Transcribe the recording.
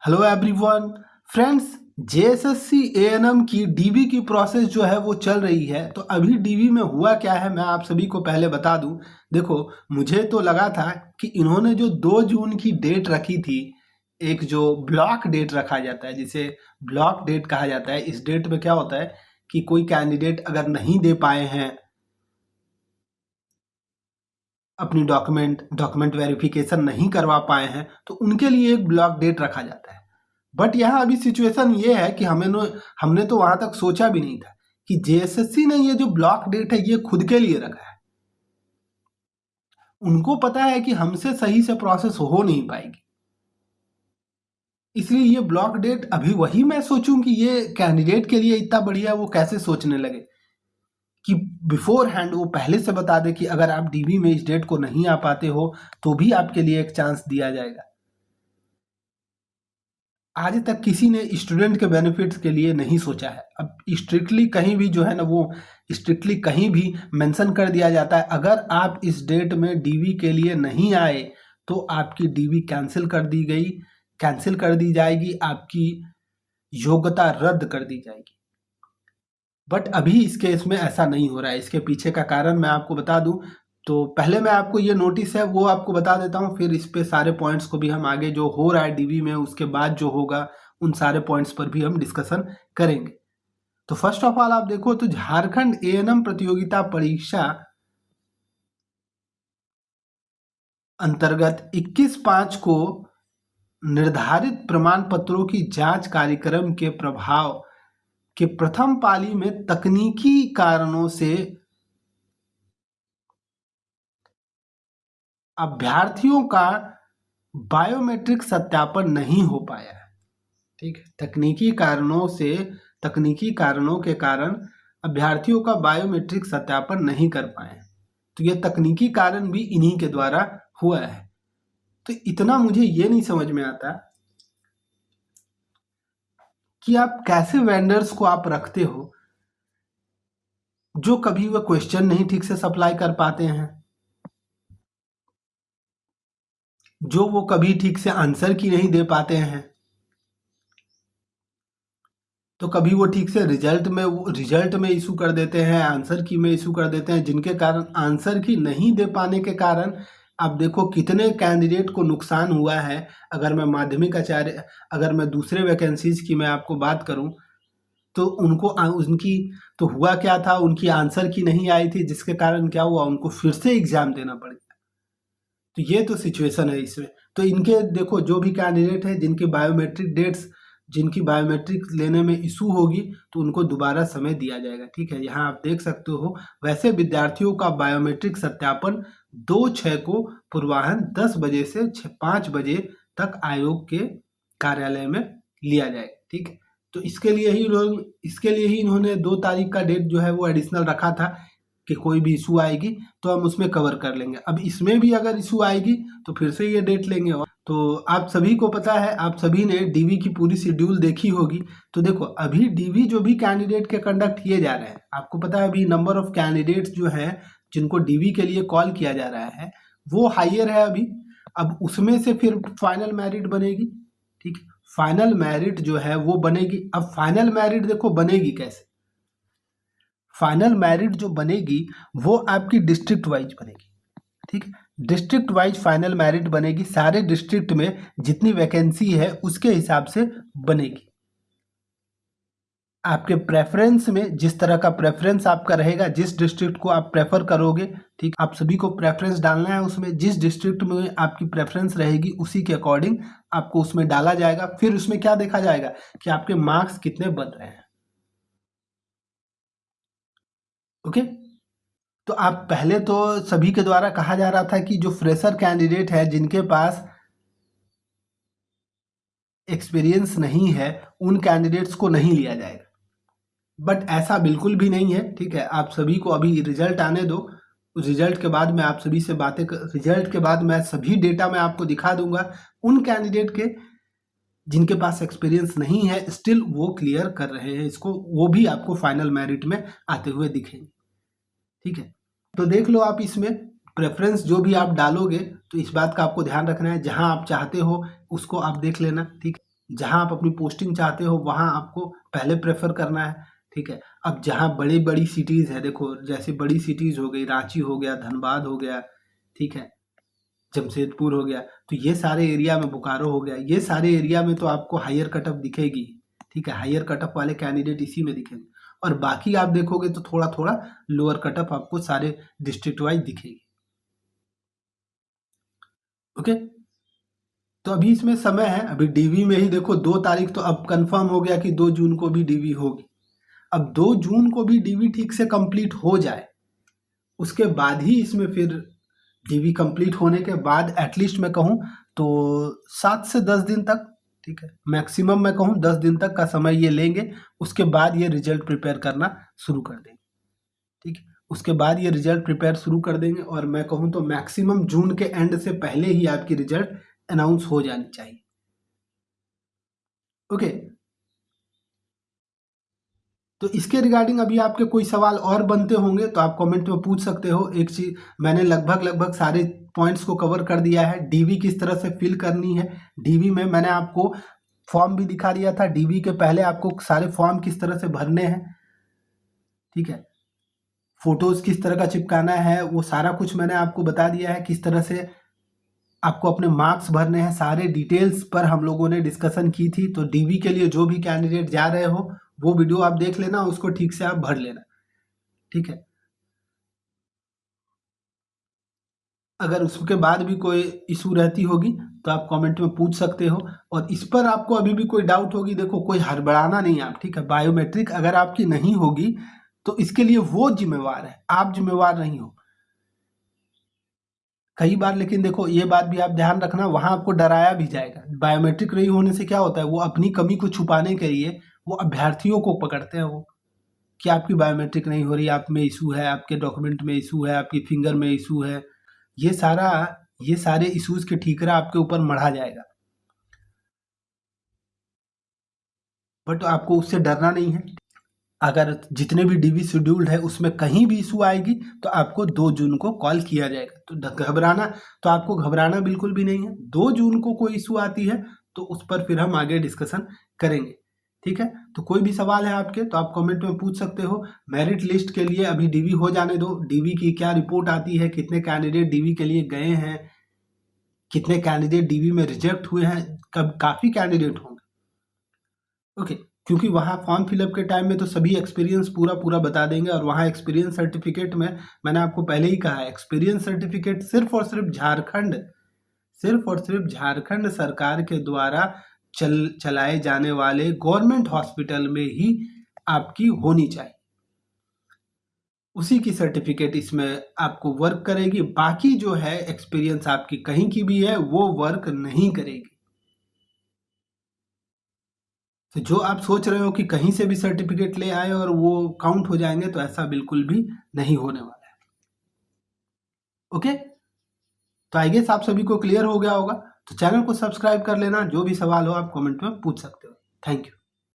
Hello everyone friends. JSSC ANM की DV की process जो है वो चल रही है। तो अभी डीवी में हुआ क्या है मैं आप सभी को पहले बता दूं। देखो, मुझे तो लगा था कि इन्होंने जो 2 जून की डेट रखी थी, एक जो ब्लॉक डेट रखा जाता है जिसे ब्लॉक डेट कहा जाता है, इस डेट में क्या होता है कि कोई कैंडिडेट अगर नहीं दे पाए हैं अपनी डॉक्यूमेंट वेरिफिकेशन नहीं करवा पाए हैं तो उनके लिए एक ब्लॉक डेट रखा जाता है। बट यहाँ अभी सिचुएशन ये है कि हमने तो वहां तक सोचा भी नहीं था कि जेएसएससी ने ये जो ब्लॉक डेट है ये खुद के लिए रखा है। उनको पता है कि हमसे सही से प्रोसेस हो नहीं पाएगी, इसलिए ये ब्लॉक डेट अभी वही मैं सोचूं कि ये कैंडिडेट के लिए इतना बढ़िया वो कैसे सोचने लगे कि बिफोर हैंड वो पहले से बता दे कि अगर आप डीबी में इस डेट को नहीं आ पाते हो तो भी आपके लिए एक चांस दिया जाएगा। आज तक किसी ने स्टूडेंट के बेनिफिट्स के लिए नहीं सोचा है। अब स्ट्रिक्टली कहीं भी जो है ना वो स्ट्रिक्टली कहीं भी मेंशन कर दिया जाता है, अगर आप इस डेट में डीवी के लिए नहीं आए तो आपकी डीवी कैंसिल कर दी जाएगी, आपकी योग्यता रद्द कर दी जाएगी। बट अभी इस केस में ऐसा नहीं हो रहा है। इसके पीछे का कारण मैं आपको बता दूं तो पहले मैं आपको ये नोटिस है वो आपको बता देता हूँ, फिर इस पे सारे पॉइंट्स को भी हम आगे जो हो रहा है डीवी में उसके बाद जो होगा उन सारे पॉइंट्स पर भी हम डिस्कशन करेंगे। तो फर्स्ट ऑफ ऑल आप देखो तो झारखंड एएनएम प्रतियोगिता परीक्षा अंतर्गत 21/5 को निर्धारित प्रमाण पत्रों की जांच कार्यक्रम के प्रभाव के प्रथम पाली में तकनीकी कारणों से अभ्यर्थियों का बायोमेट्रिक सत्यापन नहीं हो पाया है। ठीक है, तकनीकी कारणों के कारण अभ्यर्थियों का बायोमेट्रिक सत्यापन नहीं कर पाए, तो ये तकनीकी कारण भी इन्हीं के द्वारा हुआ है। तो इतना मुझे ये नहीं समझ में आता कि आप कैसे वेंडर्स को आप रखते हो जो कभी वह क्वेश्चन नहीं ठीक से सप्लाई कर पाते हैं, जो वो कभी ठीक से आंसर की नहीं दे पाते हैं, तो कभी वो ठीक से रिजल्ट में इशू कर देते हैं, आंसर की में इशू कर देते हैं, जिनके कारण आंसर की नहीं दे पाने के कारण आप देखो कितने कैंडिडेट को नुकसान हुआ है। अगर मैं माध्यमिक आचार्य अगर मैं दूसरे वैकेंसीज की मैं आपको बात करूं तो उनकी तो हुआ क्या था, उनकी आंसर की नहीं आई थी जिसके कारण क्या हुआ, उनको फिर से एग्जाम देना पड़ गया। तो ये तो सिचुएशन है इसमें। तो इनके देखो जो भी कैंडिडेट है जिनकी बायोमेट्रिक लेने में इशू होगी तो उनको दोबारा समय दिया जाएगा। ठीक है, यहाँ आप देख सकते हो वैसे विद्यार्थियों का बायोमेट्रिक सत्यापन 2/6 को पूर्वाह्न 10 बजे से 5 बजे तक आयोग के कार्यालय में लिया जाएगा। ठीक है, तो इसके लिए ही इन्होंने 2 तारीख का डेट जो है वो एडिशनल रखा था कि कोई भी इशू आएगी तो हम उसमें कवर कर लेंगे। अब इसमें भी अगर इशू आएगी तो फिर से ये डेट लेंगे। तो आप सभी को पता है, आप सभी ने डीवी की पूरी शेड्यूल देखी होगी। तो देखो अभी डीवी जो भी कैंडिडेट के कंडक्ट किए जा रहे हैं, आपको पता है अभी नंबर ऑफ कैंडिडेट्स जो है जिनको डीवी के लिए कॉल किया जा रहा है वो हायर है अभी। अब उसमें से फिर फाइनल मेरिट बनेगी। ठीक है, फाइनल मेरिट जो है वो बनेगी। अब फाइनल मेरिट देखो बनेगी कैसे, फाइनल मेरिट जो बनेगी वो आपकी डिस्ट्रिक्ट वाइज बनेगी। ठीक है, डिस्ट्रिक्ट वाइज फाइनल मेरिट बनेगी, सारे डिस्ट्रिक्ट में जितनी वैकेंसी है उसके हिसाब से बनेगी। आपके प्रेफरेंस में जिस तरह का प्रेफरेंस आपका रहेगा, जिस डिस्ट्रिक्ट को आप प्रेफर करोगे, ठीक, आप सभी को प्रेफरेंस डालना है उसमें, जिस डिस्ट्रिक्ट में आपकी प्रेफरेंस रहेगी उसी के अकॉर्डिंग आपको उसमें डाला जाएगा। फिर उसमें क्या देखा जाएगा कि आपके मार्क्स कितने बन रहे हैं। ओके, तो आप पहले तो सभी के द्वारा कहा जा रहा था कि जो फ्रेशर कैंडिडेट है जिनके पास एक्सपीरियंस नहीं है उन कैंडिडेट्स को नहीं लिया जाएगा, बट ऐसा बिल्कुल भी नहीं है। ठीक है, आप सभी को अभी रिजल्ट आने दो, रिजल्ट के बाद मैं आप सभी से रिजल्ट के बाद मैं सभी डेटा मैं आपको दिखा दूंगा। उन कैंडिडेट के जिनके पास एक्सपीरियंस नहीं है स्टिल वो क्लियर कर रहे हैं इसको, वो भी आपको फाइनल मेरिट में आते हुए दिखेंगे। ठीक है, तो देख लो आप इसमें प्रेफरेंस जो भी आप डालोगे तो इस बात का आपको ध्यान रखना है, जहां आप चाहते हो उसको आप देख लेना। ठीक है, जहाँ आप अपनी पोस्टिंग चाहते हो वहाँ आपको पहले प्रेफर करना है, ठीक है। अब जहाँ बड़ी सिटीज़ है, देखो जैसे बड़ी सिटीज़ हो गई, रांची हो गया, धनबाद हो गया, ठीक है, जमशेदपुर हो गया, तो ये सारे एरिया में, बोकारो हो गया, ये सारे एरिया में तो आपको हायर कटअप दिखेगी, ठीक है। हायर कटअप वाले कैंडिडेट इसी में दिखेंगे, और बाकी आप देखोगे तो थोड़ा थोड़ा लोअर कटअप आपको सारे डिस्ट्रिक्ट वाइज दिखेगी। ओके, तो अभी इसमें समय है, अभी डीवी में ही देखो 2 तारीख तो अब कंफर्म हो गया कि 2 जून को भी डीवी होगी। अब 2 जून को भी डीवी ठीक से कंप्लीट हो जाए, उसके बाद ही इसमें फिर डीवी कंप्लीट होने के बाद एटलीस्ट मैं कहूँ तो 7 से 10 दिन तक, ठीक है, मैक्सिमम मैं कहूँ 10 दिन तक का समय ये लेंगे, उसके बाद ये रिजल्ट प्रिपेयर करना शुरू कर देंगे, ठीक है। उसके बाद ये रिजल्ट प्रिपेयर शुरू कर देंगे, और मैं कहूँ तो मैक्सिमम जून के एंड से पहले ही आपकी रिजल्ट अनाउंस हो जानी चाहिए। ओके, तो इसके रिगार्डिंग अभी आपके कोई सवाल और बनते होंगे तो आप कमेंट में पूछ सकते हो। एक चीज, मैंने लगभग सारे पॉइंट्स को कवर कर दिया है। डीवी किस तरह से फिल करनी है, डीवी में मैंने आपको फॉर्म भी दिखा दिया था। डीवी के पहले आपको सारे फॉर्म किस तरह से भरने हैं, ठीक है, फोटोज किस तरह का चिपकाना है, वो सारा कुछ मैंने आपको बता दिया है। किस तरह से आपको अपने मार्क्स भरने हैं, सारे डिटेल्स पर हम लोगों ने डिस्कशन की थी। तो डीवी के लिए जो भी कैंडिडेट जा रहे हो वो वीडियो आप देख लेना, उसको ठीक से आप भर लेना, ठीक है। अगर उसके बाद भी कोई इशू रहती होगी तो आप कमेंट में पूछ सकते हो। और इस पर आपको अभी भी कोई डाउट होगी, देखो कोई हड़बड़ाना नहीं आप, ठीक है। बायोमेट्रिक अगर आपकी नहीं होगी तो इसके लिए वो जिम्मेवार है, आप जिम्मेवार नहीं हो। कई बार लेकिन देखो ये बात भी आप ध्यान रखना, वहां आपको डराया भी जाएगा। बायोमेट्रिक नहीं होने से क्या होता है, वो अपनी कमी को छुपाने के लिए वो अभ्यर्थियों को पकड़ते हैं, वो कि आपकी बायोमेट्रिक नहीं हो रही, आप में इशू है, आपके डॉक्यूमेंट में इशू है, आपकी फिंगर में इशू है। ये सारा, ये सारे इश्यूज के ठीकरा आपके ऊपर मढ़ा जाएगा, बट आपको उससे डरना नहीं है। अगर जितने भी डीवी शेड्यूल्ड है उसमें कहीं भी इशू आएगी तो आपको 2 जून को कॉल किया जाएगा। तो घबराना, तो आपको घबराना बिल्कुल भी नहीं है। 2 जून को कोई इशू आती है तो उस पर फिर हम आगे डिस्कशन करेंगे, ठीक है। तो कोई भी सवाल है आपके तो आप कमेंट में पूछ सकते हो। मेरिट लिस्ट के लिए अभी डीवी हो जाने दो, डीवी की क्या रिपोर्ट आती है, कितने कैंडिडेट डीवी के लिए गए हैं, कितने कैंडिडेट डीवी में रिजेक्ट हुए हैं, कब काफ़ी कैंडिडेट होंगे, ओके। क्योंकि वहाँ फॉर्म फिलअप के टाइम में तो सभी एक्सपीरियंस पूरा पूरा बता देंगे, और वहाँ एक्सपीरियंस सर्टिफिकेट में मैंने आपको पहले ही कहा है, एक्सपीरियंस सर्टिफिकेट सिर्फ और सिर्फ झारखंड सरकार के द्वारा चलाए जाने वाले गवर्नमेंट हॉस्पिटल में ही आपकी होनी चाहिए, उसी की सर्टिफिकेट इसमें आपको वर्क करेगी। बाकी जो है एक्सपीरियंस आपकी कहीं की भी है वो वर्क नहीं करेगी। तो जो आप सोच रहे हो कि कहीं से भी सर्टिफिकेट ले आए और वो काउंट हो जाएंगे, तो ऐसा बिल्कुल भी नहीं होने वाला है, ओके। तो आई गेस आप सभी को क्लियर हो गया होगा। तो चैनल को सब्सक्राइब कर लेना, जो भी सवाल हो आप कमेंट में पूछ सकते हो। Thank you.